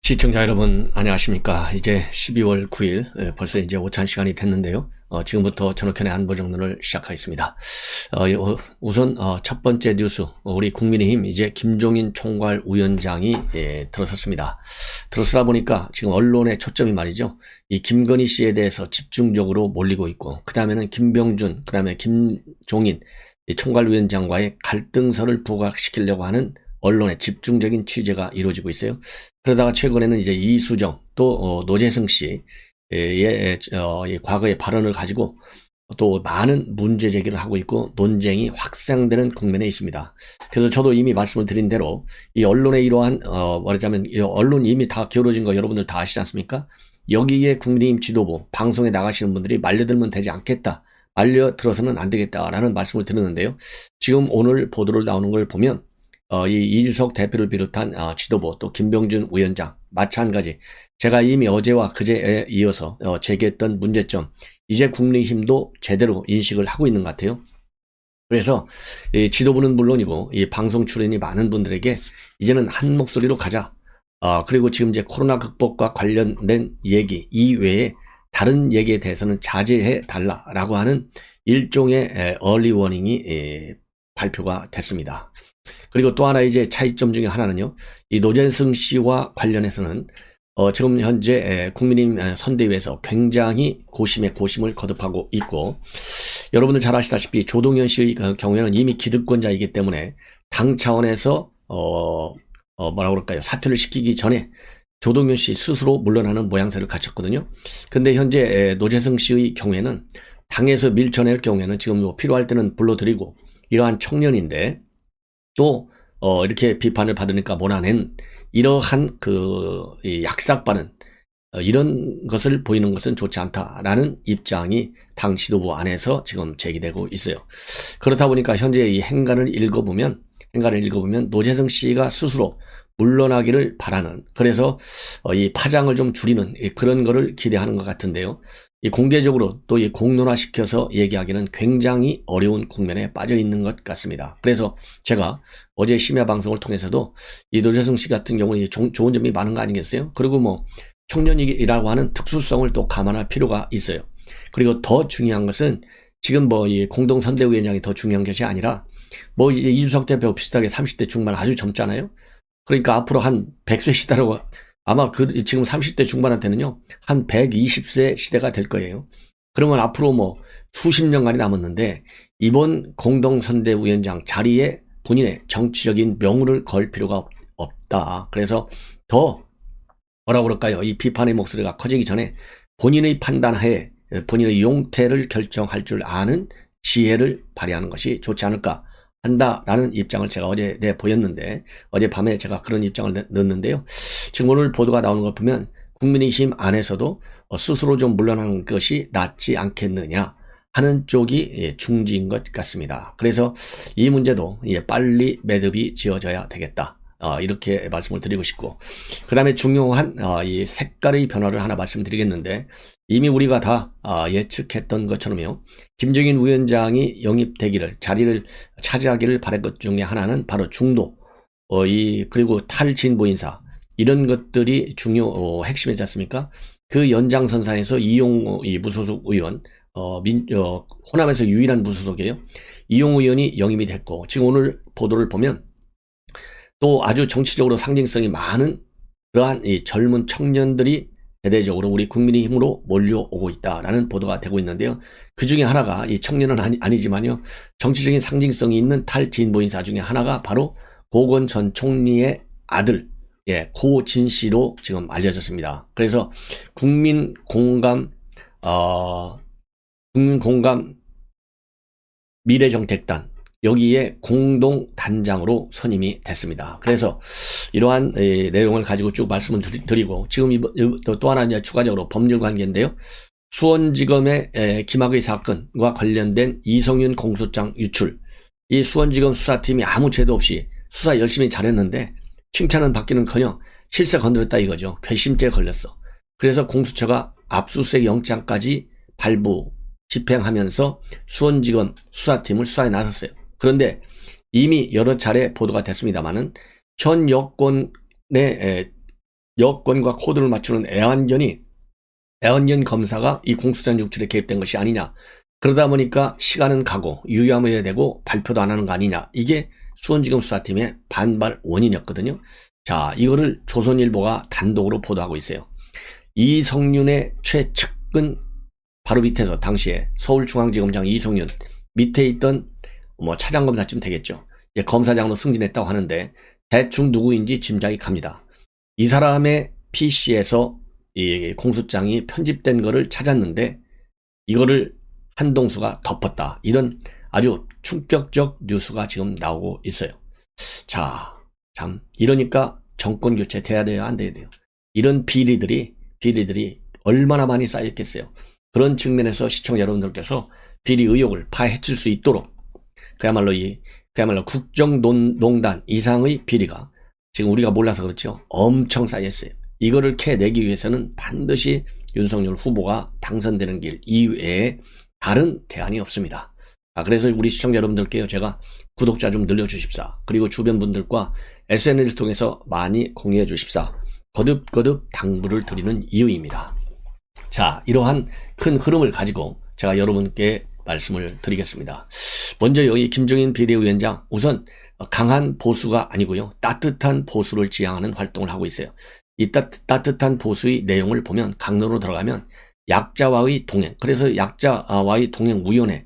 시청자 여러분 안녕하십니까. 이제 12월 9일 벌써 이제 오찬 시간이 됐는데요. 지금부터 전학현의 안보정론을 시작하겠습니다. 우선 첫 번째 뉴스, 우리 국민의힘 이제 김종인 총괄위원장이 들어섰습니다. 들어서다 보니까 지금 언론의 초점이 말이죠, 이 김건희 씨에 대해서 집중적으로 몰리고 있고, 그 다음에는 김병준, 그 다음에 김종인 총괄위원장과의 갈등설을 부각시키려고 하는 언론의 집중적인 취재가 이루어지고 있어요. 그러다가 최근에는 이제 이수정 또 노재승 씨의 과거의 발언을 가지고 또 많은 문제 제기를 하고 있고 논쟁이 확산되는 국면에 있습니다. 그래서 저도 이미 말씀을 드린 대로 이 언론의 이러한 말하자면 이 언론 이미 다 기울어진 거 여러분들 다 아시지 않습니까? 여기에 국민의힘 지도부 방송에 나가시는 분들이 말려들면 되지 않겠다, 말려들어서는 안 되겠다라는 말씀을 드렸는데요. 지금 오늘 보도를 나오는 걸 보면 이 이준석 대표를 비롯한 지도부 또 김병준 위원장 마찬가지, 제가 이미 어제와 그제에 이어서 제기했던 문제점, 이제 국민의힘도 제대로 인식을 하고 있는 것 같아요. 그래서 이 지도부는 물론이고 이 방송 출연이 많은 분들에게 이제는 한 목소리로 가자. 그리고 지금 이제 코로나 극복과 관련된 얘기 이외에 다른 얘기에 대해서는 자제해 달라라고 하는 일종의 얼리 워닝이 발표가 됐습니다. 그리고 또 하나 이제 차이점 중에 하나는요, 이 노재승 씨와 관련해서는 지금 현재 국민의힘 선대위에서 굉장히 고심에 고심을 거듭하고 있고, 여러분들 잘 아시다시피 조동현 씨의 경우에는 이미 기득권자이기 때문에 당 차원에서 뭐라 그럴까요, 사퇴를 시키기 전에 조동현 씨 스스로 물러나는 모양새를 갖췄거든요. 근데 현재 노재승 씨의 경우에는 당에서 밀쳐낼 경우에는 지금 뭐 필요할 때는 불러드리고, 이러한 청년인데 또 이렇게 비판을 받으니까 못하는 이러한 이 약삭빠른 이런 것을 보이는 것은 좋지 않다라는 입장이 당 지도부 안에서 지금 제기되고 있어요. 그렇다 보니까 현재 이 행간을 읽어보면 노재승 씨가 스스로 물러나기를 바라는, 그래서 이 파장을 좀 줄이는 그런 거를 기대하는 것 같은데요. 이 공개적으로 또 이 공론화시켜서 얘기하기는 굉장히 어려운 국면에 빠져 있는 것 같습니다. 그래서 제가 어제 심야 방송을 통해서도 이 노재승 씨 같은 경우는 좋은 점이 많은 거 아니겠어요? 그리고 뭐 청년이라고 하는 특수성을 또 감안할 필요가 있어요. 그리고 더 중요한 것은 지금 뭐 이 공동선대위원장이 더 중요한 것이 아니라 뭐 이제 이준석 대표 비슷하게 30대 중반 아주 젊잖아요. 그러니까 앞으로 한 100세 시대라고, 아마 지금 30대 중반한테는요, 한 120세 시대가 될 거예요. 그러면 앞으로 뭐 수십 년간이 남았는데 이번 공동선대위원장 자리에 본인의 정치적인 명운을 걸 필요가 없다. 그래서 더 뭐라고 그럴까요? 이 비판의 목소리가 커지기 전에 본인의 판단하에 본인의 용태를 결정할 줄 아는 지혜를 발휘하는 것이 좋지 않을까 한다라는 입장을 제가 어제 보였는데, 어젯밤에 제가 그런 입장을 넣었는데요. 지금 오늘 보도가 나오는 걸 보면 국민의힘 안에서도 스스로 좀 물러나는 것이 낫지 않겠느냐 하는 쪽이 중지인 것 같습니다. 그래서 이 문제도 빨리 매듭이 지어져야 되겠다, 이렇게 말씀을 드리고 싶고, 그 다음에 중요한 이 색깔의 변화를 하나 말씀드리겠는데, 이미 우리가 다 예측했던 것처럼요, 김종인 위원장이 영입되기를, 자리를 차지하기를 바랄 것 중에 하나는 바로 중도, 그리고 탈진보 인사, 이런 것들이 핵심이지 않습니까? 그 연장선상에서 이용우 이 무소속 의원, 호남에서 유일한 무소속이에요. 이용우 의원이 영입이 됐고, 지금 오늘 보도를 보면 또 아주 정치적으로 상징성이 많은 그러한 이 젊은 청년들이 대대적으로 우리 국민의힘으로 몰려오고 있다라는 보도가 되고 있는데요. 그 중에 하나가, 이 청년은 아니지만요, 정치적인 상징성이 있는 탈진보 인사 중에 하나가 바로 고건 전 총리의 아들, 고진 씨로 지금 알려졌습니다. 그래서 국민공감 미래정책단, 여기에 공동단장으로 선임이 됐습니다. 그래서 이러한 내용을 가지고 쭉 말씀을 드리고, 지금 또 하나 이제 추가적으로 법률 관계인데요. 수원지검의 김학의 사건과 관련된 이성윤 공소장 유출, 이 수원지검 수사팀이 아무 죄도 없이 수사 열심히 잘했는데 칭찬은 받기는커녕 실세 건드렸다 이거죠. 괘씸죄에 걸렸어. 그래서 공수처가 압수수색 영장까지 발부 집행하면서 수원지검 수사팀을 수사에 나섰어요. 그런데 이미 여러 차례 보도가 됐습니다만은 현 여권의 여권과 코드를 맞추는 애완견 검사가 이 공수처 유출에 개입된 것이 아니냐. 그러다 보니까 시간은 가고 유야무야 되고 발표도 안 하는 거 아니냐. 이게 수원지검 수사팀의 반발 원인이었거든요. 자, 이거를 조선일보가 단독으로 보도하고 있어요. 이성윤의 최측근 바로 밑에서 당시에 서울중앙지검장 이성윤 밑에 있던 차장검사쯤 되겠죠. 이제 검사장으로 승진했다고 하는데 대충 누구인지 짐작이 갑니다. 이 사람의 PC에서 이 공소장이 편집된 거를 찾았는데 이거를 한동수가 덮었다. 이런 아주 충격적 뉴스가 지금 나오고 있어요. 자, 참 이러니까 정권 교체 돼야 돼요, 안 돼야 돼요? 이런 비리들이 얼마나 많이 쌓였겠어요. 그런 측면에서 시청자 여러분들께서 비리 의혹을 파헤칠 수 있도록 그야말로 국정농단 이상의 비리가 지금 우리가 몰라서 그렇죠. 엄청 쌓였어요. 이거를 캐내기 위해서는 반드시 윤석열 후보가 당선되는 길 이외에 다른 대안이 없습니다. 그래서 우리 시청자 여러분들께요, 제가 구독자 좀 늘려주십사. 그리고 주변 분들과 SNS 통해서 많이 공유해 주십사. 거듭거듭 당부를 드리는 이유입니다. 자, 이러한 큰 흐름을 가지고 제가 여러분께 말씀을 드리겠습니다. 먼저 여기 김종인 비대위원장 우선 강한 보수가 아니고요, 따뜻한 보수를 지향하는 활동을 하고 있어요. 이 따뜻한 보수의 내용을 보면 강론으로 들어가면 약자와의 동행, 그래서 약자와의 동행위원회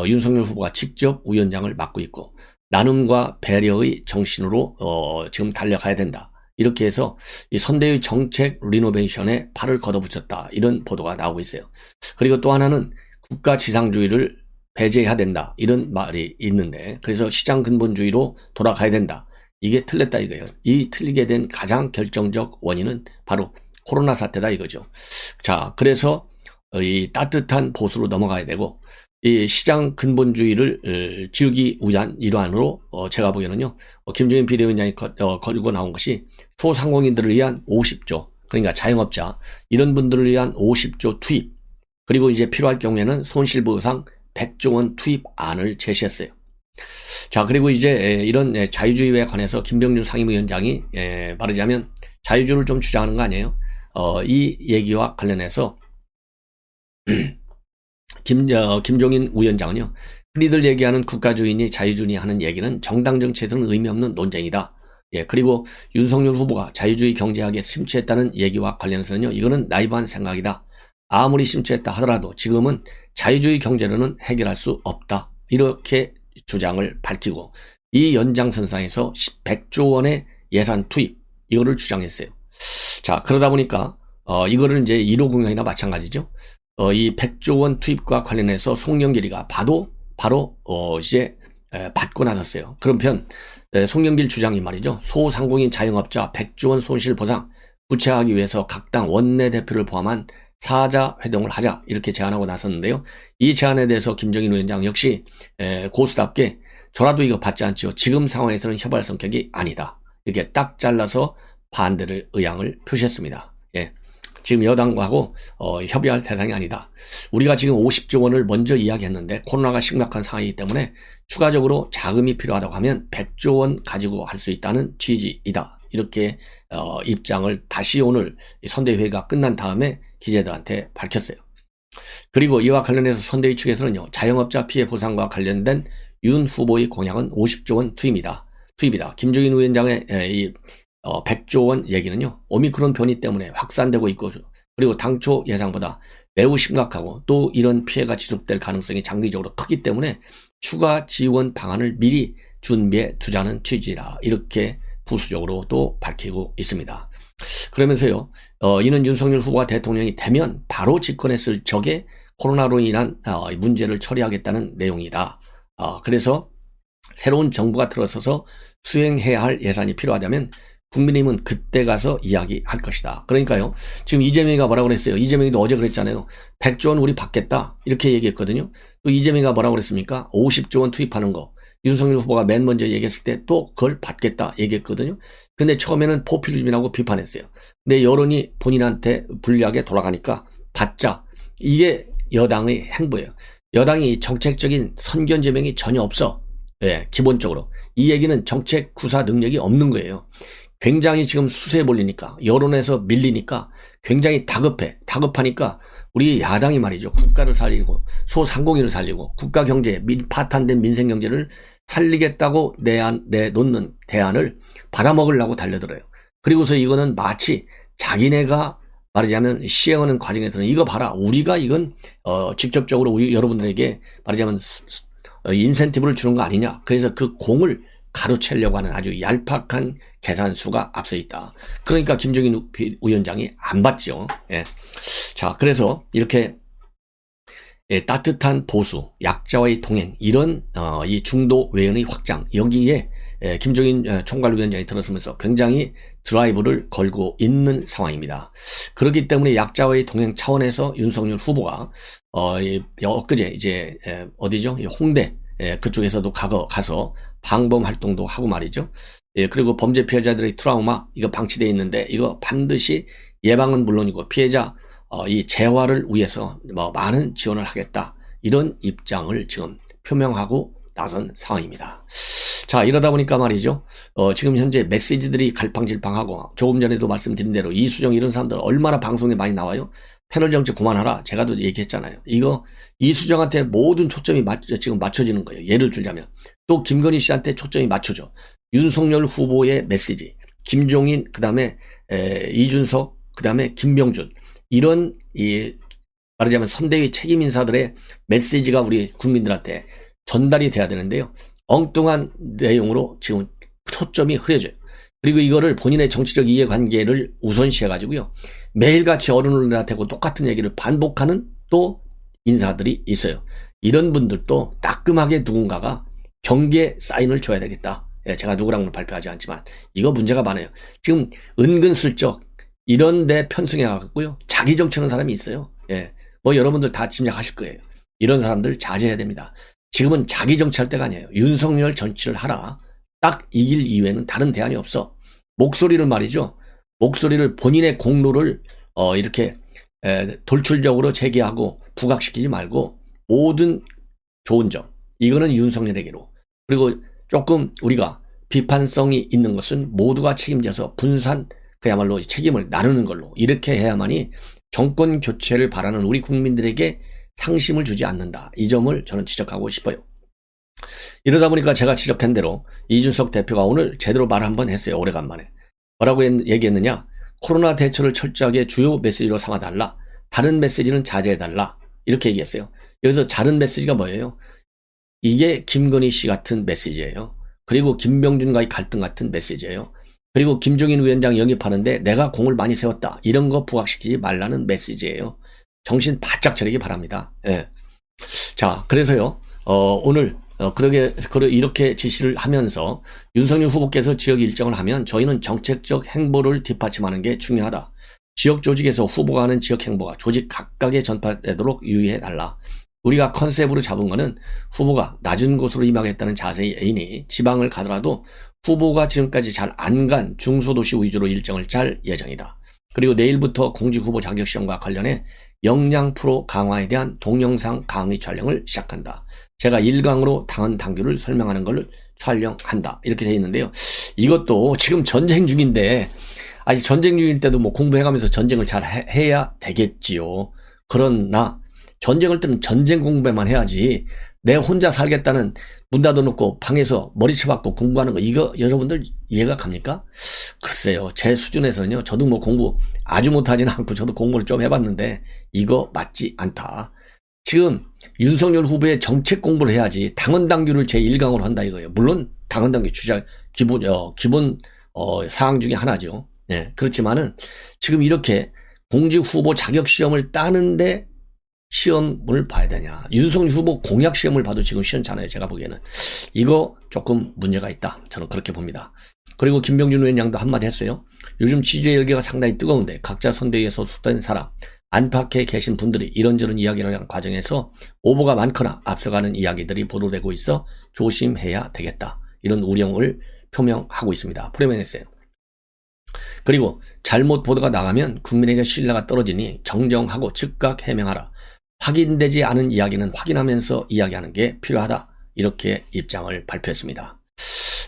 윤석열 후보가 직접 위원장을 맡고 있고 나눔과 배려의 정신으로 지금 달려가야 된다. 이렇게 해서 이 선대위 정책 리노베이션에 팔을 걷어붙였다. 이런 보도가 나오고 있어요. 그리고 또 하나는 국가 지상주의를 배제해야 된다. 이런 말이 있는데 그래서 시장 근본주의로 돌아가야 된다. 이게 틀렸다 이거예요. 이 틀리게 된 가장 결정적 원인은 바로 코로나 사태다 이거죠. 자, 그래서 이 따뜻한 보수로 넘어가야 되고 이 시장 근본주의를 지우기 위한 일환으로 제가 보기에는요, 김종인 비대위원장이 걸고 나온 것이 소상공인들을 위한 50조, 그러니까 자영업자 이런 분들을 위한 50조 투입, 그리고 이제 필요할 경우에는 손실보상 100조 원 투입안을 제시했어요. 자, 그리고 이제 이런 자유주의에 관해서 김병준 상임위원장이 말하자면 자유주의를 좀 주장하는 거 아니에요? 이 얘기와 관련해서 김종인 위원장은요, 흔히들 얘기하는 국가주의니 자유주의니 하는 얘기는 정당 정치에서는 의미 없는 논쟁이다. 예, 그리고 윤석열 후보가 자유주의 경제학에 심취했다는 얘기와 관련해서는요, 이거는 나이브한 생각이다. 아무리 심취했다 하더라도 지금은 자유주의 경제로는 해결할 수 없다. 이렇게 주장을 밝히고 이 연장선상에서 100조 원의 예산 투입 이거를 주장했어요. 자, 그러다 보니까 이거를 이제 1호 공약이나 마찬가지죠. 이 100조 원 투입과 관련해서 송영길이가 바로 이제 받고 나섰어요. 그런 송영길 주장이 말이죠. 소상공인 자영업자 100조 원 손실 보상 구체화하기 위해서 각 당 원내대표를 포함한 사자 회동을 하자 이렇게 제안하고 나섰는데요. 이 제안에 대해서 김종인 위원장 역시 고수답게 저라도 이거 받지 않죠. 지금 상황에서는 협할 성격이 아니다. 이렇게 딱 잘라서 반대를 의향을 표시했습니다. 예. 지금 여당하고 협의할 대상이 아니다. 우리가 지금 50조 원을 먼저 이야기했는데 코로나가 심각한 상황이기 때문에 추가적으로 자금이 필요하다고 하면 100조 원 가지고 할 수 있다는 취지이다. 이렇게 입장을 다시 오늘 선대회가 끝난 다음에 기자들한테 밝혔어요. 그리고 이와 관련해서 선대위 측에서는요, 자영업자 피해 보상과 관련된 윤 후보의 공약은 50조 원 투입이다. 김종인 위원장의 이 100조 원 얘기는요, 오미크론 변이 때문에 확산되고 있고, 그리고 당초 예상보다 매우 심각하고 또 이런 피해가 지속될 가능성이 장기적으로 크기 때문에 추가 지원 방안을 미리 준비해 두자는 취지다. 이렇게 부수적으로 또 밝히고 있습니다. 그러면서요, 이는 윤석열 후보가 대통령이 되면 바로 집권했을 적에 코로나로 인한 문제를 처리하겠다는 내용이다. 그래서 새로운 정부가 들어서서 수행해야 할 예산이 필요하다면 국민의힘은 그때 가서 이야기할 것이다. 그러니까요, 지금 이재명이가 뭐라고 그랬어요? 이재명이도 어제 그랬잖아요. 100조 원 우리 받겠다. 이렇게 얘기했거든요. 또 이재명이가 뭐라고 그랬습니까? 50조 원 투입하는 거. 윤석열 후보가 맨 먼저 얘기했을 때 또 그걸 받겠다 얘기했거든요. 근데 처음에는 포퓰리즘이라고 비판했어요. 근데 여론이 본인한테 불리하게 돌아가니까 받자. 이게 여당의 행보예요. 여당이 정책적인 선견 제명이 전혀 없어. 예, 기본적으로. 이 얘기는 정책 구사 능력이 없는 거예요. 굉장히 지금 수세에 몰리니까, 여론에서 밀리니까 굉장히 다급하니까 우리 야당이 말이죠. 국가를 살리고 소상공인을 살리고 국가 경제, 파탄된 민생 경제를 살리겠다고 내놓는 대안을 받아먹으려고 달려들어요. 그리고서 이거는 마치 자기네가 말하자면 시행하는 과정에서는 이거 봐라, 우리가 이건 직접적으로 우리 여러분들에게 말하자면 인센티브를 주는 거 아니냐. 그래서 그 공을 가로채려고 하는 아주 얄팍한 계산수가 앞서 있다. 그러니까 김종인 위원장이 안 받죠. 예. 자, 그래서 이렇게 따뜻한 보수, 약자와의 동행, 이런 이 중도 외연의 확장, 여기에 김종인 총괄위원장이 들어서면서 굉장히 드라이브를 걸고 있는 상황입니다. 그렇기 때문에 약자와의 동행 차원에서 윤석열 후보가 엊그제 이제 어디죠? 홍대 그쪽에서도 가서 방범 활동도 하고 말이죠. 그리고 범죄 피해자들의 트라우마 이거 방치되어 있는데 이거 반드시 예방은 물론이고 피해자 이 재활을 위해서 많은 지원을 하겠다, 이런 입장을 지금 표명하고 나선 상황입니다. 자, 이러다 보니까 말이죠. 지금 현재 메시지들이 갈팡질팡하고, 조금 전에도 말씀드린 대로 이수정 이런 사람들 얼마나 방송에 많이 나와요. 패널 정책 그만하라. 제가도 얘기했잖아요. 이거 이수정한테 모든 초점이 지금 맞춰지는 거예요. 예를 들자면 또 김건희 씨한테 초점이 맞춰져. 윤석열 후보의 메시지, 김종인, 그 다음에 이준석, 그 다음에 김병준, 이런 말하자면 선대위 책임 인사들의 메시지가 우리 국민들한테 전달이 돼야 되는데요. 엉뚱한 내용으로 지금 초점이 흐려져요. 그리고 이거를 본인의 정치적 이해관계를 우선시해가지고요, 매일같이 어른들한테 똑같은 얘기를 반복하는 또 인사들이 있어요. 이런 분들도 따끔하게 누군가가 경계 사인을 줘야 되겠다. 제가 누구랑은 발표하지 않지만 이거 문제가 많아요. 지금 은근슬쩍 이런 데 편승해갖고요, 자기 정치하는 사람이 있어요. 여러분들 다 짐작하실 거예요. 이런 사람들 자제해야 됩니다. 지금은 자기 정치할 때가 아니에요. 윤석열 정치를 하라. 딱 이길 이외에는 다른 대안이 없어. 목소리를 말이죠. 목소리를 본인의 공로를 이렇게 돌출적으로 제기하고 부각시키지 말고 모든 좋은 점, 이거는 윤석열에게로, 그리고 조금 우리가 비판성이 있는 것은 모두가 책임져서 분산, 그야말로 책임을 나누는 걸로, 이렇게 해야만이 정권 교체를 바라는 우리 국민들에게 상심을 주지 않는다. 이 점을 저는 지적하고 싶어요. 이러다 보니까 제가 지적한 대로 이준석 대표가 오늘 제대로 말 한번 했어요. 오래간만에. 뭐라고 얘기했느냐? 코로나 대처를 철저하게 주요 메시지로 삼아달라. 다른 메시지는 자제해달라. 이렇게 얘기했어요. 여기서 다른 메시지가 뭐예요? 이게 김건희 씨 같은 메시지예요. 그리고 김병준과의 갈등 같은 메시지예요. 그리고 김종인 위원장 영입하는데 내가 공을 많이 세웠다, 이런 거 부각시키지 말라는 메시지예요. 정신 바짝 차리기 바랍니다. 예. 자, 그래서요, 오늘, 이렇게 지시를 하면서 윤석열 후보께서 지역 일정을 하면 저희는 정책적 행보를 뒷받침하는 게 중요하다. 지역 조직에서 후보가 하는 지역 행보가 조직 각각에 전파되도록 유의해달라. 우리가 컨셉으로 잡은 거는 후보가 낮은 곳으로 임하겠다는 자세이니 지방을 가더라도 후보가 지금까지 잘 안 간 중소도시 위주로 일정을 짤 예정이다. 그리고 내일부터 공직후보 자격시험과 관련해 역량 프로 강화에 대한 동영상 강의 촬영을 시작한다. 제가 1강으로 당헌 당규를 설명하는 걸 촬영한다. 이렇게 되어 있는데요. 이것도 지금 전쟁 중인데, 아직 전쟁 중일 때도 공부해가면서 전쟁을 잘 해야 되겠지요. 그러나 전쟁할 때는 전쟁 공부만 해야지, 내 혼자 살겠다는 문 닫아놓고 방에서 머리채 박고 공부하는 거, 이거 여러분들 이해가 갑니까? 글쎄요, 제 수준에서는요, 저도 공부 아주 못하지는 않고 저도 공부를 좀 해봤는데 이거 맞지 않다. 지금 윤석열 후보의 정책 공부를 해야지 당헌 당규를 제1강으로 한다 이거예요. 물론 당헌 당규 기본 사항 중에 하나죠. 네, 그렇지만은 지금 이렇게 공직 후보 자격 시험을 따는데 시험을 봐야 되냐? 윤석열 후보 공약 시험을 봐도 지금 시원찮아요. 제가 보기에는 이거 조금 문제가 있다. 저는 그렇게 봅니다. 그리고 김병준 위원장도 한마디 했어요. 요즘 취재 열기가 상당히 뜨거운데 각자 선대위에 소속된 사람, 안팎에 계신 분들이 이런저런 이야기를 하는 과정에서 오보가 많거나 앞서가는 이야기들이 보도되고 있어 조심해야 되겠다. 이런 우려를 표명하고 있습니다. 프레멘했어요. 그리고 잘못 보도가 나가면 국민에게 신뢰가 떨어지니 정정하고 즉각 해명하라. 확인되지 않은 이야기는 확인하면서 이야기하는 게 필요하다. 이렇게 입장을 발표했습니다.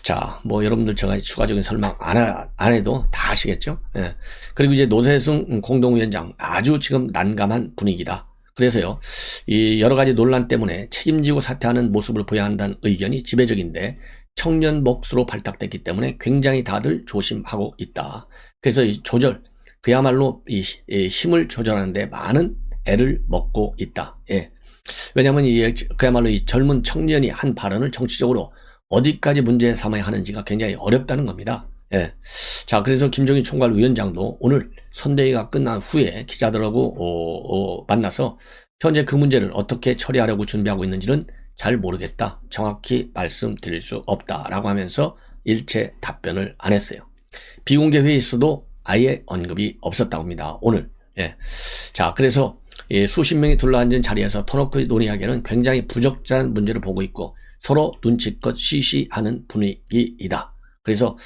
자, 뭐 여러분들 제가 추가적인 설명 안 해도 다 아시겠죠? 예. 그리고 이제 노재승 공동위원장 아주 지금 난감한 분위기다. 그래서요, 이 여러 가지 논란 때문에 책임지고 사퇴하는 모습을 보여야 한다는 의견이 지배적인데 청년 몫으로 발탁됐기 때문에 굉장히 다들 조심하고 있다. 그래서 이 조절, 그야말로 이 힘을 조절하는데 많은 애를 먹고 있다. 예. 왜냐하면 그야말로 이 젊은 청년이 한 발언을 정치적으로 어디까지 문제 삼아야 하는지가 굉장히 어렵다는 겁니다. 예. 자, 그래서 김종인 총괄위원장도 오늘 선대위가 끝난 후에 기자들하고 만나서 현재 그 문제를 어떻게 처리하려고 준비하고 있는지는 잘 모르겠다. 정확히 말씀드릴 수 없다라고 하면서 일체 답변을 안 했어요. 비공개 회의에서도 아예 언급이 없었다고 합니다. 오늘. 예. 자, 그래서 수십 명이 둘러앉은 자리에서 터놓고 논의하기에는 굉장히 부적절한 문제를 보고 있고 서로 눈치껏 시시하는 분위기이다. 그래서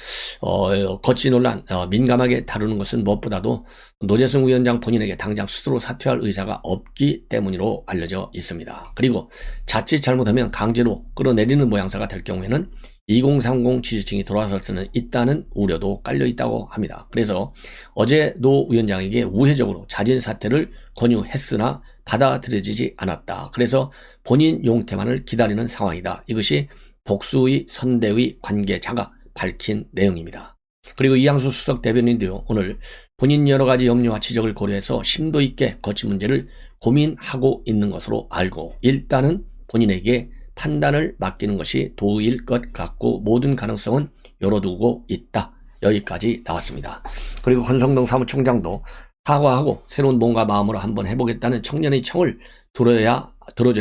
거치 논란 민감하게 다루는 것은 무엇보다도 노재승 위원장 본인에게 당장 스스로 사퇴할 의사가 없기 때문으로 알려져 있습니다. 그리고 자칫 잘못하면 강제로 끌어내리는 모양새가 될 경우에는 2030 지지층이 돌아설 수는 있다는 우려도 깔려 있다고 합니다. 그래서 어제 노 위원장에게 우회적으로 자진 사퇴를 권유했으나 받아들여지지 않았다. 그래서 본인 용퇴만을 기다리는 상황이다. 이것이 복수의 선대위 관계자가 밝힌 내용입니다. 그리고 이양수 수석 대변인도요, 오늘 본인 여러 가지 염려와 지적을 고려해서 심도 있게 거치 문제를 고민하고 있는 것으로 알고 일단은 본인에게 판단을 맡기는 것이 도의일 것 같고 모든 가능성은 열어두고 있다. 여기까지 나왔습니다. 그리고 권성동 사무총장도 사과하고 새로운 뭔가 마음으로 한번 해보겠다는 청년의 청을 들어줘야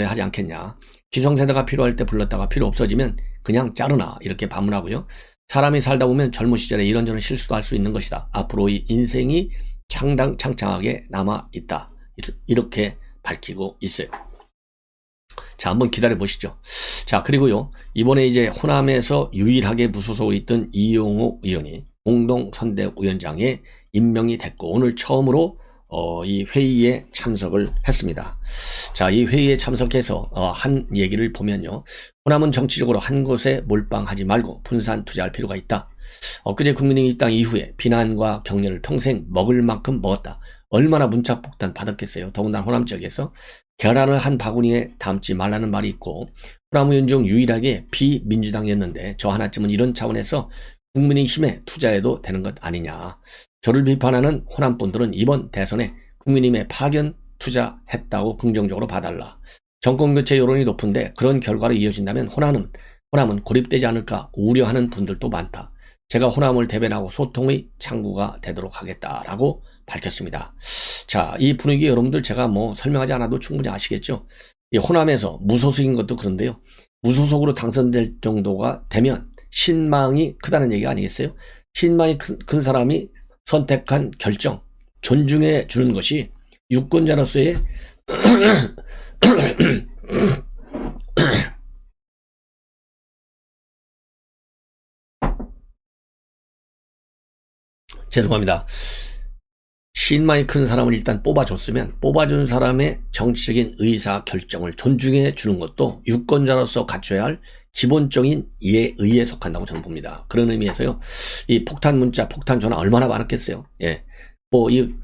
하지 않겠냐. 기성세대가 필요할 때 불렀다가 필요 없어지면 그냥 자르나 이렇게 반문하고요. 사람이 살다 보면 젊은 시절에 이런저런 실수도 할 수 있는 것이다. 앞으로의 인생이 창창하게 남아있다. 이렇게 밝히고 있어요. 자, 한번 기다려 보시죠. 자, 그리고요, 이번에 이제 호남에서 유일하게 무소속으로 있던 이용호 의원이 공동선대위원장에 임명이 됐고 오늘 처음으로 이 회의에 참석을 했습니다. 자, 이 회의에 참석해서 한 얘기를 보면요. 호남은 정치적으로 한 곳에 몰빵하지 말고 분산 투자할 필요가 있다. 엊그제 국민의힘 입당 이후에 비난과 격려를 평생 먹을 만큼 먹었다. 얼마나 문자폭탄 받았겠어요. 더군다나 호남 지역에서 계란을 한 바구니에 담지 말라는 말이 있고 호남 의원 중 유일하게 비민주당이었는데 저 하나쯤은 이런 차원에서 국민의힘에 투자해도 되는 것 아니냐. 저를 비판하는 호남 분들은 이번 대선에 국민의힘에 파견 투자했다고 긍정적으로 봐달라. 정권교체 여론이 높은데 그런 결과로 이어진다면 호남은 고립되지 않을까 우려하는 분들도 많다. 제가 호남을 대변하고 소통의 창구가 되도록 하겠다라고 밝혔습니다. 자, 이 분위기 여러분들 제가 뭐 설명하지 않아도 충분히 아시겠죠? 이 호남에서 무소속인 것도 그런데요. 무소속으로 당선될 정도가 되면 신망이 크다는 얘기가 아니겠어요? 신망이 큰 사람이 선택한 결정, 존중해 주는 것이 유권자로서의 죄송합니다. 신망이 큰 사람을 일단 뽑아줬으면 뽑아준 사람의 정치적인 의사 결정을 존중해 주는 것도 유권자로서 갖춰야 할 기본적인 예의에 속한다고 저는 봅니다. 그런 의미에서요, 이 폭탄 문자, 폭탄 전화 얼마나 많았겠어요. 예.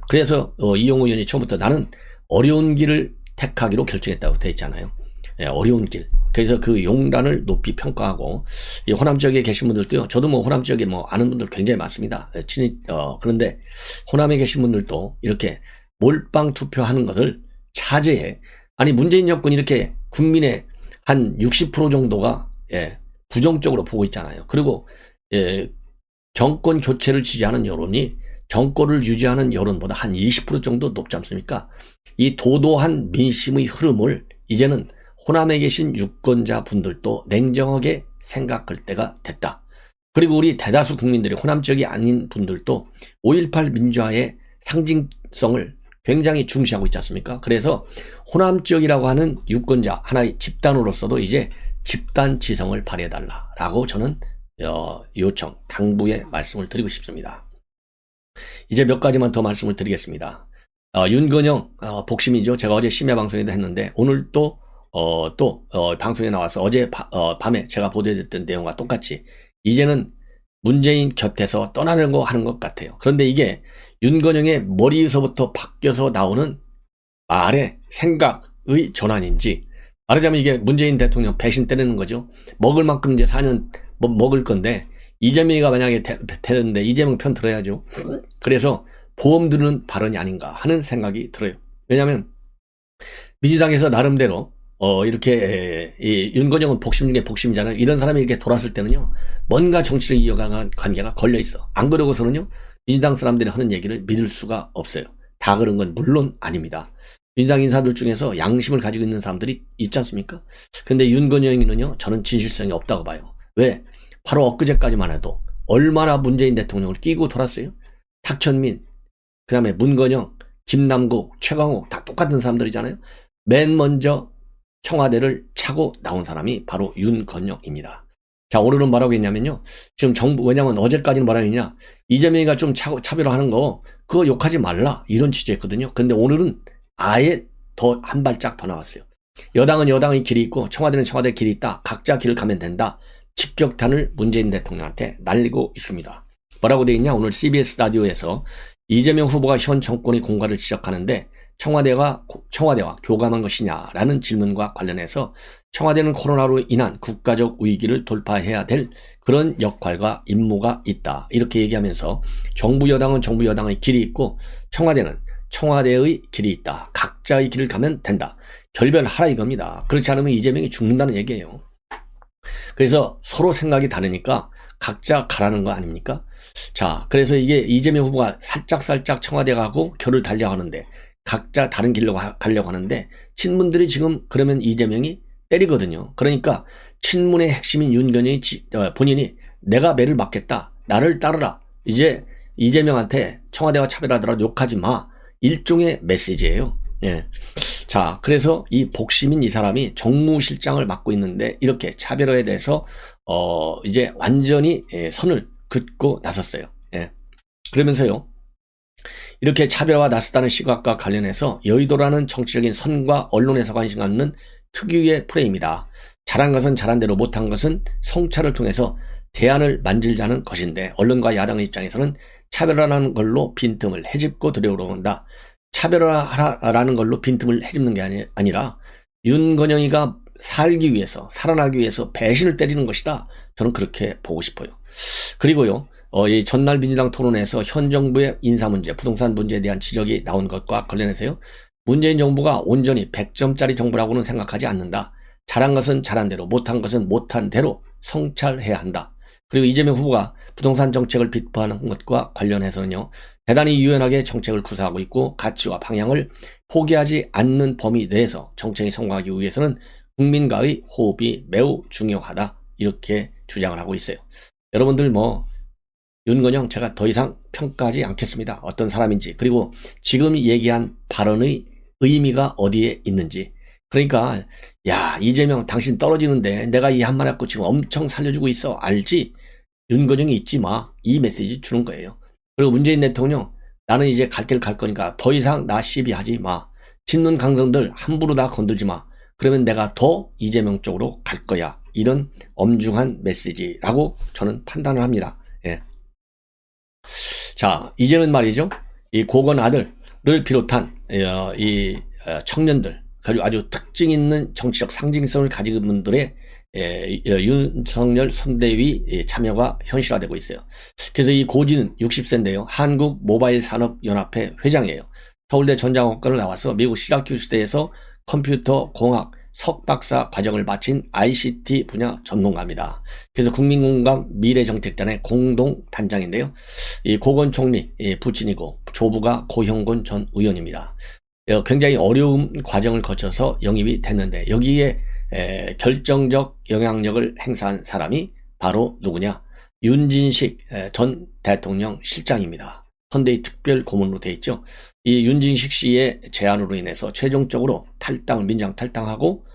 그래서 이용호 의원이 처음부터 나는 어려운 길을 택하기로 결정했다고 되어 있잖아요. 예, 어려운 길. 그래서 그 용란을 높이 평가하고, 이 호남 지역에 계신 분들도요, 저도 뭐 호남 지역에 뭐 아는 분들 굉장히 많습니다. 그런데 호남에 계신 분들도 이렇게 몰빵 투표하는 것을 자제해. 아니, 문재인 정권이 이렇게 국민의 한 60% 정도가 부정적으로 보고 있잖아요. 그리고 정권 교체를 지지하는 여론이 정권을 유지하는 여론보다 한 20% 정도 높지 않습니까? 이 도도한 민심의 흐름을 이제는 호남에 계신 유권자 분들도 냉정하게 생각할 때가 됐다. 그리고 우리 대다수 국민들이 호남 지역이 아닌 분들도 5.18 민주화의 상징성을 굉장히 중시하고 있지 않습니까? 그래서 호남 지역이라고 하는 유권자 하나의 집단으로서도 이제 집단 지성을 발휘해달라라고 저는 요청, 당부의 말씀을 드리고 싶습니다. 이제 몇 가지만 더 말씀을 드리겠습니다. 윤건영 복심이죠. 제가 어제 심야 방송에도 했는데 오늘 또 방송에 나와서 어제 밤에 제가 보도했던 내용과 똑같이 이제는 문재인 곁에서 떠나려고 하는 것 같아요. 그런데 이게 윤건영의 머리에서부터 바뀌어서 나오는 말의 생각의 전환인지, 말하자면 이게 문재인 대통령 배신 때리는 거죠. 먹을 만큼 이제 4년 먹을 건데 이재명이가 만약에 되는데 이재명 편 들어야죠. 그래서 보험 드는 발언이 아닌가 하는 생각이 들어요. 왜냐하면 민주당에서 나름대로 이렇게 이 윤건영은 복심 중에 복심이잖아요. 이런 사람이 이렇게 돌았을 때는요, 뭔가 정치를 이어가는 관계가 걸려 있어. 안 그러고서는요, 민주당 사람들이 하는 얘기를 믿을 수가 없어요. 다 그런 건 물론 아닙니다. 민주당 인사들 중에서 양심을 가지고 있는 사람들이 있지 않습니까? 근데 윤건영이는요, 저는 진실성이 없다고 봐요. 왜? 바로 엊그제까지만 해도 얼마나 문재인 대통령을 끼고 돌았어요. 탁현민, 그 다음에 문건영, 김남국, 최강욱 다 똑같은 사람들이잖아요. 맨 먼저 청와대를 차고 나온 사람이 바로 윤건영입니다. 자, 오늘은 뭐라고 했냐면요, 지금 정부, 왜냐면 어제까지는 뭐라고 했냐, 이재명이가 좀 차별화하는 거 그거 욕하지 말라 이런 취지였거든요. 근데 오늘은 아예 더 한 발짝 더 나왔어요. 여당은 여당의 길이 있고 청와대는 청와대의 길이 있다. 각자 길을 가면 된다. 직격탄을 문재인 대통령한테 날리고 있습니다. 뭐라고 되어 있냐, 오늘 CBS 라디오에서 이재명 후보가 현 정권의 공과를 지적하는데 청와대와 교감한 것이냐라는 질문과 관련해서 청와대는 코로나로 인한 국가적 위기를 돌파해야 될 그런 역할과 임무가 있다. 이렇게 얘기하면서 정부 여당은 정부 여당의 길이 있고 청와대는 청와대의 길이 있다. 각자의 길을 가면 된다. 결별하라 이겁니다. 그렇지 않으면 이재명이 죽는다는 얘기예요. 그래서 서로 생각이 다르니까 각자 가라는 거 아닙니까? 자, 그래서 이게 이재명 후보가 살짝 청와대 가고 결을 달려고 하는데 각자 다른 길로 가려고 하는데 친문들이 지금 그러면 이재명이 때리거든요. 그러니까 친문의 핵심인 윤건영이 본인이 내가 매를 맞겠다. 나를 따르라. 이제 이재명한테 청와대와 차별하더라도 욕하지 마. 일종의 메시지예요. 예. 자, 그래서 이 복심인 이 사람이 정무실장을 맡고 있는데 이렇게 차별화에 대해서 이제 완전히 선을 긋고 나섰어요. 예. 그러면서요, 이렇게 차별화 나섰다는 시각과 관련해서 여의도라는 정치적인 선과 언론에서 관심 갖는 특유의 프레임이다. 잘한 것은 잘한 대로, 못한 것은 성찰을 통해서 대안을 만들자는 것인데 언론과 야당의 입장에서는 차별화라는 걸로 빈틈을 헤집고 들여오는다. 차별화라는 걸로 빈틈을 헤집는 게 아니라 윤건영이가 살기 위해서, 살아나기 위해서 배신을 때리는 것이다. 저는 그렇게 보고 싶어요. 그리고요, 이 전날 민주당 토론에서 현 정부의 인사 문제, 부동산 문제에 대한 지적이 나온 것과 관련해서요, 문재인 정부가 온전히 100점짜리 정부라고는 생각하지 않는다. 잘한 것은 잘한 대로, 못한 것은 못한 대로 성찰해야 한다. 그리고 이재명 후보가 부동산 정책을 비판하는 것과 관련해서는요, 대단히 유연하게 정책을 구사하고 있고 가치와 방향을 포기하지 않는 범위 내에서 정책이 성공하기 위해서는 국민과의 호흡이 매우 중요하다. 이렇게 주장을 하고 있어요. 여러분들 윤건영 제가 더 이상 평가하지 않겠습니다. 어떤 사람인지, 그리고 지금 얘기한 발언의 의미가 어디에 있는지. 그러니까 야, 이재명 당신 떨어지는데 내가 이 한마디 갖고 지금 엄청 살려주고 있어. 알지? 윤건영이 잊지 마. 이 메시지 주는 거예요. 그리고 문재인 대통령, 나는 이제 갈 길 갈 거니까 더 이상 나 시비하지 마. 짓는 강성들 함부로 나 건들지 마. 그러면 내가 더 이재명 쪽으로 갈 거야. 이런 엄중한 메시지라고 저는 판단을 합니다. 예. 자, 이제는 말이죠, 이 고건 아들을 비롯한 이 청년들, 그리고 아주 특징 있는 정치적 상징성을 가지고 있는 분들의 윤석열 선대위 참여가 현실화되고 있어요. 그래서 이 고진은 60세인데요. 한국모바일산업연합회 회장이에요. 서울대 전자공학과를 나와서 미국 시라큐스대에서 컴퓨터 공학 석박사 과정을 마친 ICT 분야 전문가입니다. 그래서 국민공감 미래정책단의 공동단장인데요. 이 고건 총리 부친이고 조부가 고형곤 전 의원입니다. 굉장히 어려운 과정을 거쳐서 영입이 됐는데 여기에 결정적 영향력을 행사한 사람이 바로 누구냐? 윤진식 전 대통령 실장입니다. 선대위 특별 고문으로 되어 있죠. 이 윤진식 씨의 제안으로 인해서 최종적으로 민주당 탈당하고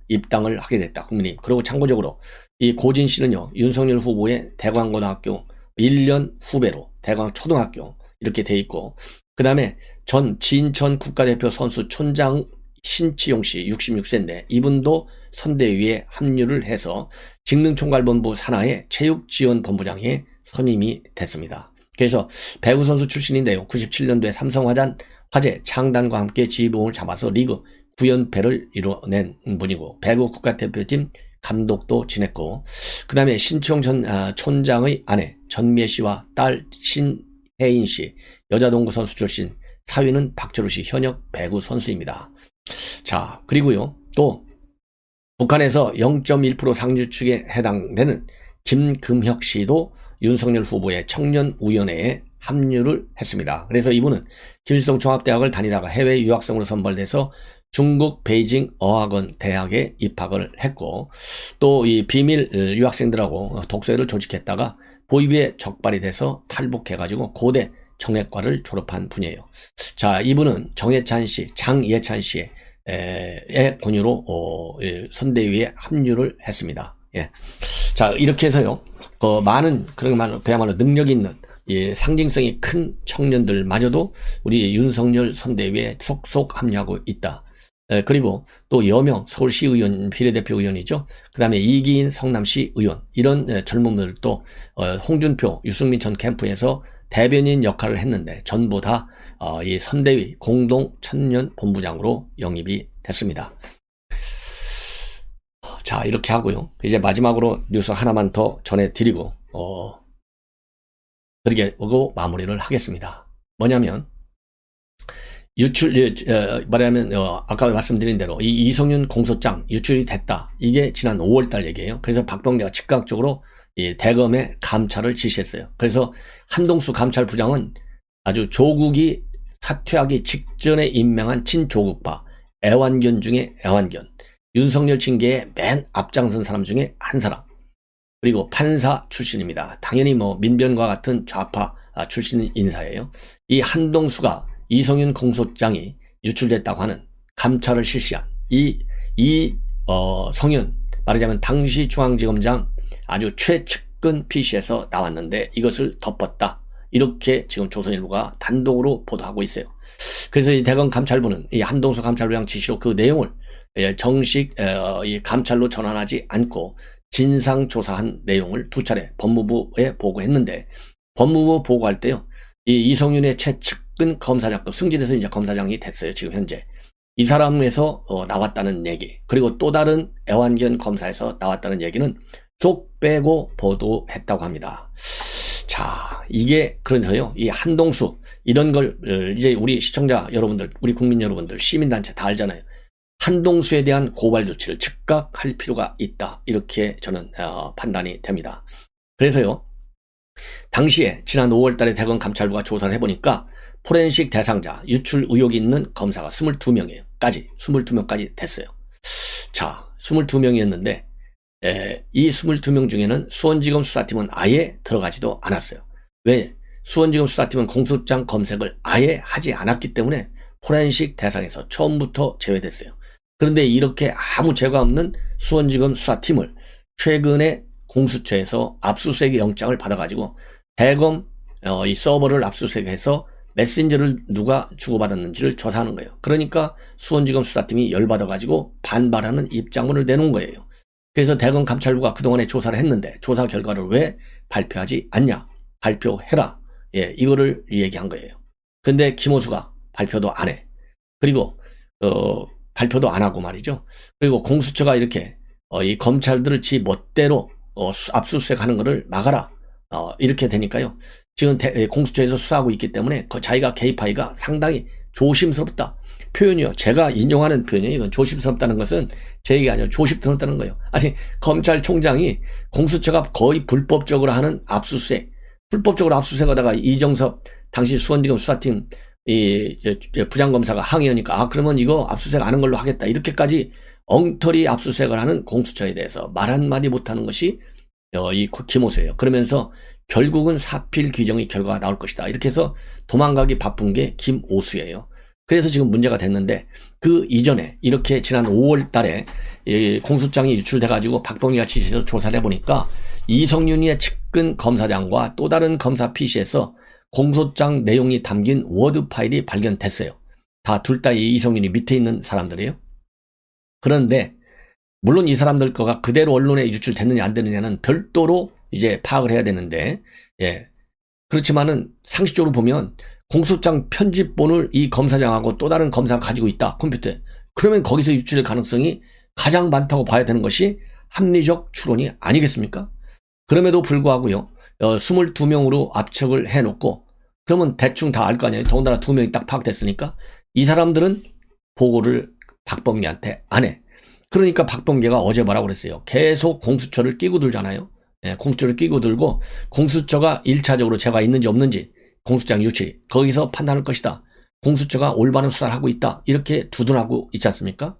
입당을 하게 됐다. 국민의힘. 그리고 참고적으로 이 고진 씨는요, 윤석열 후보의 대광고등학교 1년 후배로 대광초등학교 이렇게 돼 있고, 그 다음에 전 진천 국가대표 선수 촌장 신치용 씨 66세인데 이분도 선대위에 합류를 해서 직능총괄본부 산하의 체육지원본부장에 선임이 됐습니다. 그래서 배구 선수 출신인데요. 97년도에 삼성화재 창단과 함께 지휘봉을 잡아서 리그 9연패를 이뤄낸 분이고 배구 국가대표팀 감독도 지냈고 그 다음에 신치용 전 촌장의 아내 전미애 씨와 딸 신혜인 씨 여자농구 선수 출신, 사위는 박철우 씨 현역 배구 선수입니다. 자, 그리고요 또 북한에서 0.1% 상주축에 해당되는 김금혁 씨도 윤석열 후보의 청년위원회에 합류를 했습니다. 그래서 이분은 김일성 종합대학을 다니다가 해외 유학생으로 선발돼서 중국 베이징 어학원 대학에 입학을 했고 또 이 비밀 유학생들하고 독서회를 조직했다가 보위부에 적발이 돼서 탈북해가지고 고대 정액과를 졸업한 분이에요. 자, 이분은 장예찬 씨의 권유로 선대위에 합류를 했습니다. 예. 자, 이렇게 해서요, 많은 그야말로 능력 있는 상징성이 큰 청년들마저도 우리 윤석열 선대위에 속속 합류하고 있다. 그리고 또 여명 서울시의원 비례대표 의원이죠. 그 다음에 이기인 성남시 의원, 이런 젊은 분들도 홍준표 유승민 전 캠프에서 대변인 역할을 했는데 전부 다 이 선대위 공동 청년 본부장으로 영입이 됐습니다. 자, 이렇게 하고요. 이제 마지막으로 뉴스 하나만 더 전해드리고 그리고 마무리를 하겠습니다. 뭐냐면 말하자면 아까 말씀드린 대로 이 이성윤 공소장 유출이 됐다. 이게 지난 5월달 얘기예요. 그래서 박범계가 즉각적으로 이 대검에 감찰을 지시했어요. 그래서 한동수 감찰부장은 아주 조국이 사퇴하기 직전에 임명한 친조국파 애완견 중에 애완견, 윤석열 징계에 맨 앞장선 사람 중에 한 사람, 그리고 판사 출신입니다. 당연히 뭐 민변과 같은 좌파 출신 인사예요. 이 한동수가 이성윤 공소장이 유출됐다고 하는 감찰을 실시한 성윤, 말하자면 당시 중앙지검장 아주 최측근 PC에서 나왔는데 이것을 덮었다. 이렇게 지금 조선일보가 단독으로 보도하고 있어요. 그래서 이 대검 감찰부는 이 한동수 감찰부장 지시로 그 내용을 정식 이 감찰로 전환하지 않고 진상조사한 내용을 2차례 법무부에 보고했는데, 법무부 보고할 때요, 이 이성윤의 최측근 검사장급 승진해서 이제 검사장이 됐어요. 지금 현재 이 사람에서 나왔다는 얘기, 그리고 또 다른 애완견 검사에서 나왔다는 얘기는 쏙 빼고 보도했다고 합니다. 자, 이게 그래서요, 이 한동수 이런 걸 이제 우리 시청자 여러분들, 우리 국민 여러분들, 시민단체 다 알잖아요. 한동수에 대한 고발 조치를 즉각 할 필요가 있다. 이렇게 저는 판단이 됩니다. 그래서요, 당시에 지난 5월 달에 대검 감찰부가 조사를 해보니까 포렌식 대상자 유출 의혹이 있는 검사가 22명이에요. 22명까지 됐어요. 자, 22명이었는데 이 22명 중에는 수원지검 수사팀은 아예 들어가지도 않았어요. 왜? 수원지검 수사팀은 공소장 검색을 아예 하지 않았기 때문에 포렌식 대상에서 처음부터 제외됐어요. 그런데 이렇게 아무 죄가 없는 수원지검 수사팀을 최근에 공수처에서 압수수색 영장을 받아가지고 대검 이 서버를 압수수색해서 메신저를 누가 주고받았는지를 조사하는 거예요. 그러니까 수원지검 수사팀이 열받아가지고 반발하는 입장문을 내놓은 거예요. 그래서 대검 감찰부가 그동안에 조사를 했는데 조사 결과를 왜 발표하지 않냐? 발표해라. 예, 이거를 얘기한 거예요. 근데 김호수가 발표도 안 해. 그리고 발표도 안 하고 말이죠. 그리고 공수처가 이렇게 이 검찰들을 지 멋대로 압수수색하는 거를 막아라. 이렇게 되니까요. 지금 공수처에서 수사하고 있기 때문에 자기가 개입하기가 상당히 조심스럽다. 표현이요. 제가 인용하는 표현이에요. 이건 조심스럽다는 것은 제 얘기가 아니라 조심스럽다는 거예요. 아니, 검찰총장이 공수처가 거의 불법적으로 하는 압수수색, 불법적으로 압수수색하다가 이정섭 당시 수원지검 수사팀 부장검사가 항의하니까 그러면 이거 압수수색 안 하는 걸로 하겠다. 이렇게까지 엉터리 압수수색을 하는 공수처에 대해서 말 한마디 못하는 것이 이 김호수예요. 그러면서 결국은 사필 규정의 결과가 나올 것이다. 이렇게 해서 도망가기 바쁜 게 김오수예요. 그래서 지금 문제가 됐는데, 그 이전에 이렇게 지난 5월 달에 공소장이 유출돼가지고 박범계가 지시해서 조사를 해보니까 이성윤이의 측근 검사장과 또 다른 검사 PC에서 공소장 내용이 담긴 워드 파일이 발견됐어요. 다 둘 다 이성윤이 밑에 있는 사람들이에요. 그런데 물론 이 사람들 거가 그대로 언론에 유출됐느냐 안 되느냐는 별도로 이제 파악을 해야 되는데, 예. 그렇지만은 상식적으로 보면 공소장 편집본을 이 검사장하고 또 다른 검사가 가지고 있다, 컴퓨터에. 그러면 거기서 유출될 가능성이 가장 많다고 봐야 되는 것이 합리적 추론이 아니겠습니까? 그럼에도 불구하고요, 22명으로 압축을 해놓고, 그러면 대충 다 알 거 아니에요. 더군다나 2명이 딱 파악됐으니까. 이 사람들은 보고를 박범계한테 안 해. 그러니까 박범계가 어제 뭐라고 그랬어요. 계속 공수처를 끼고 들잖아요. 예, 공수처를 끼고 들고 공수처가 1차적으로 죄가 있는지 없는지 공수장 유치 거기서 판단할 것이다. 공수처가 올바른 수사를 하고 있다. 이렇게 두둔하고 있지 않습니까?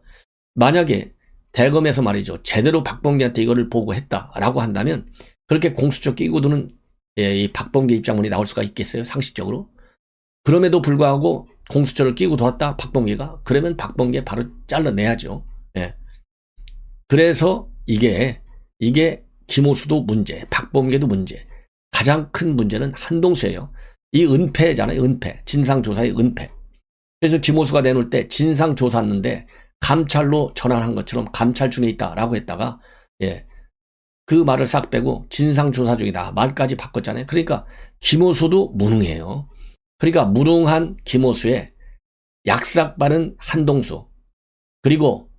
만약에 대검에서 말이죠. 제대로 박범계한테 이거를 보고했다라고 한다면 그렇게 공수처 끼고 드는 이 박범계 입장문이 나올 수가 있겠어요? 상식적으로. 그럼에도 불구하고 공수처를 끼고 돌았다 박범계가. 그러면 박범계 바로 잘라내야죠. 예. 그래서 이게 김호수도 문제, 박범계도 문제. 가장 큰 문제는 한동수예요. 이 은폐잖아요. 은폐. 진상조사의 은폐. 그래서 김호수가 내놓을 때 진상조사했는데 감찰로 전환한 것처럼 감찰 중에 있다라고 했다가, 예, 그 말을 싹 빼고 진상조사 중이다 말까지 바꿨잖아요. 그러니까 김호수도 무능해요. 그러니까 무능한 김호수에 약삭빠른 한동수, 그리고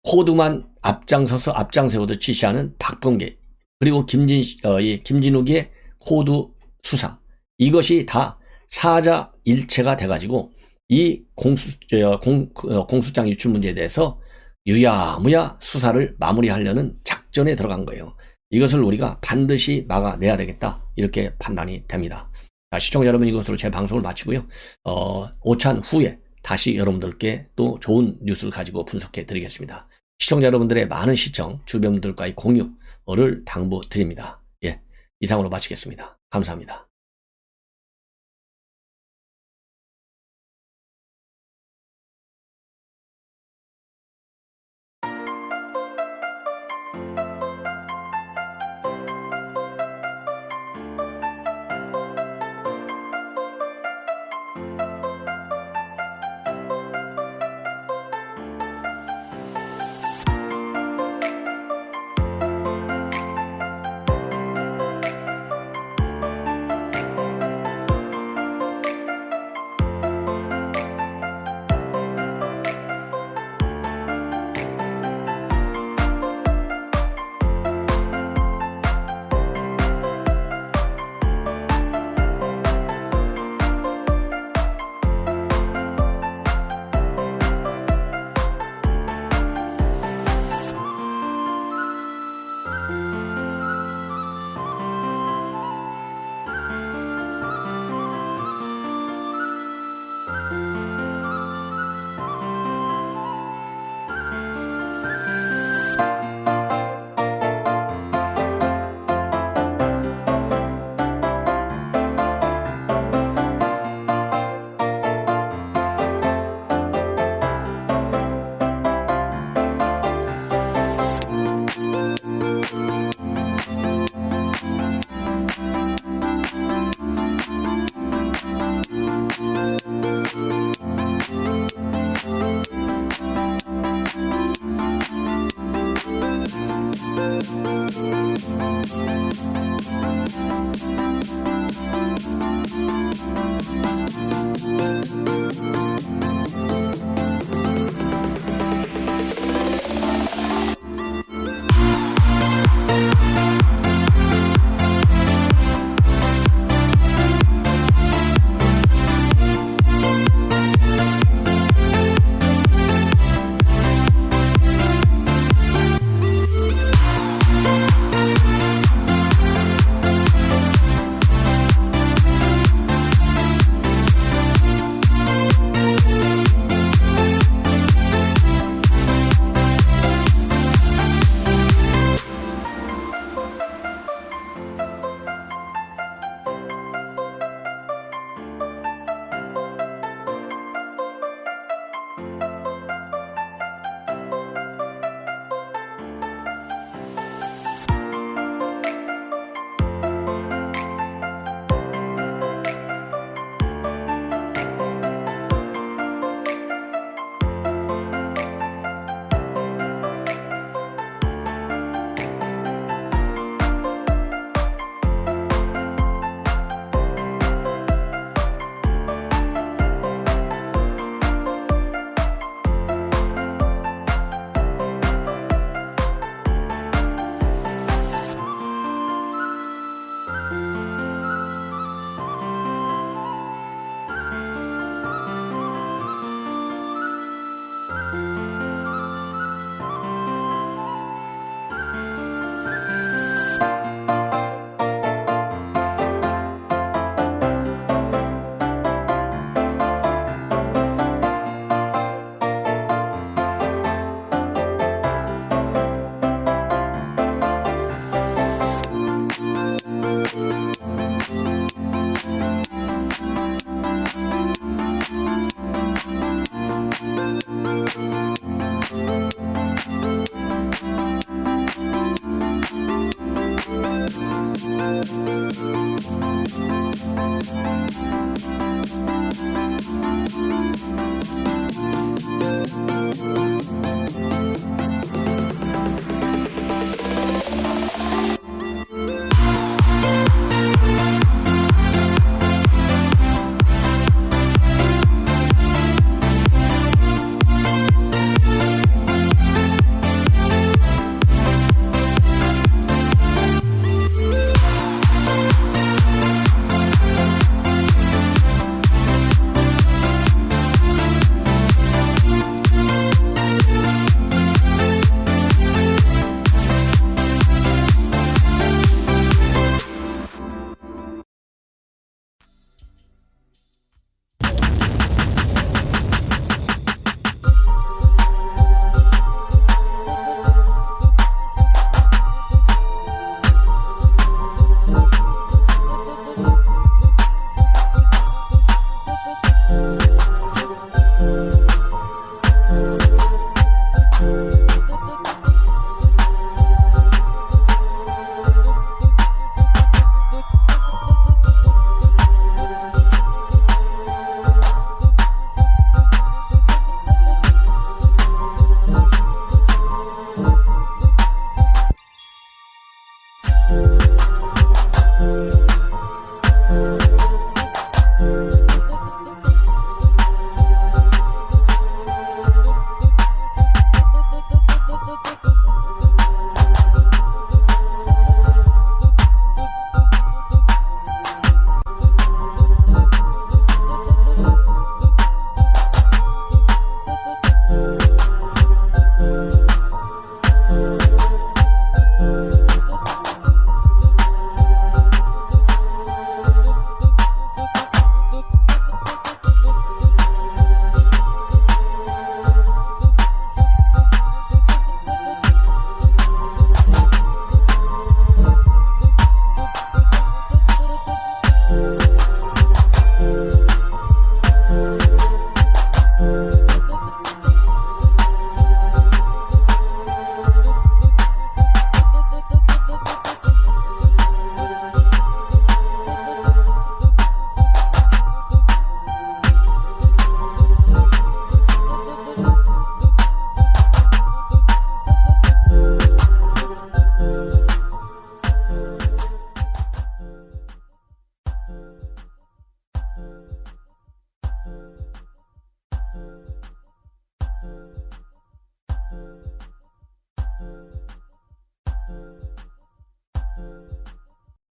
코드만 앞장세워서 지시하는 박범계, 그리고 김진욱의 코드 수사, 이것이 다 사자 일체가 돼가지고 이 공수장 유출 문제에 대해서 유야무야 수사를 마무리하려는 작전에 들어간 거예요. 이것을 우리가 반드시 막아내야 되겠다, 이렇게 판단이 됩니다. 자, 시청자 여러분, 이것으로 제 방송을 마치고요. 오찬 후에 다시 여러분들께 또 좋은 뉴스를 가지고 분석해 드리겠습니다. 시청자 여러분들의 많은 시청, 주변 분들과의 공유를 당부드립니다. 예, 이상으로 마치겠습니다. 감사합니다.